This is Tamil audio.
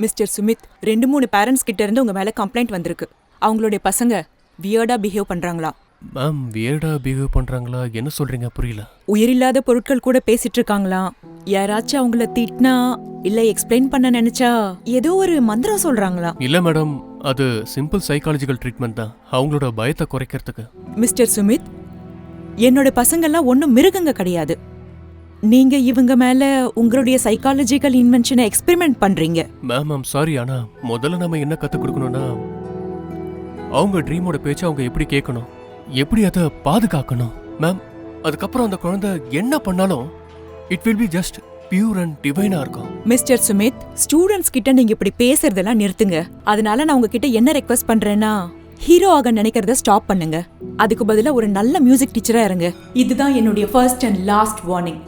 மிஸ்டர் சுமித், 2-3 பேரண்ட்ஸ் கிட்ட இருந்து உங்க மேல கம்ப்ளைண்ட் வந்திருக்கு. அவங்களுடைய பசங்க வியர்டா பிஹேவ் பண்றாங்களா? மேம் வியர்டா பிஹேவ் பண்றாங்களா? என்ன சொல்றீங்க? புரியல. உயிரில்லாத பொருட்கள் கூட பேசிட்டு இருக்காங்களாம். யாராச்சும் அவங்கள திட்டினா இல்ல எக்ஸ்பிளைன் பண்ண நினைச்சா ஏதோ ஒரு மந்திரம் சொல்றாங்களா? இல்ல மேடம், அது சிம்பிள் சைக்காலஜிக்கல் ட்ரீட்மெண்ட் தான், அவங்களோட பயத்தை குறைக்கிறதுக்கு. மிஸ்டர் சுமித், என்னோட பசங்கெல்லாம் ஒன்றும் மிருகங்க கிடையாது. நீங்க இவங்க மேல உங்களுடைய சைக்காலஜிக்கல் இன்வென்ஷனை எக்ஸ்பெரிமெண்ட் பண்றீங்க. மேம் ஐம் சாரி, ஆனா முதல்ல நம்ம என்ன கற்றுக் கொடுக்கணும்னா, அவங்க ட்ரீமோட பேச்சை அவங்க எப்படி கேட்கணும், எப்படி அதை பாதுகாக்கணும் மேம். அதுக்கப்புறம் அந்த குழந்தை என்ன பண்ணாலும் it will be just pure and டிவைனா இருக்கும். மிஸ்டர் சுமித், ஸ்டூடெண்ட்ஸ் கிட்ட நீங்க இப்படி பேசுறதெல்லாம் நிறுத்துங்க. அதனால நான் உங்ககிட்ட என்ன ரெக்வெஸ்ட் பண்றேன்னா, ஹீரோ ஆக நினைக்கிறத ஸ்டாப் பண்ணுங்க. அதுக்கு பதிலா ஒரு நல்ல மியூசிக் டீச்சரா இருங்க. இதுதான் என்னுடைய ஃபர்ஸ்ட் அண்ட் லாஸ்ட் வார்னிங்.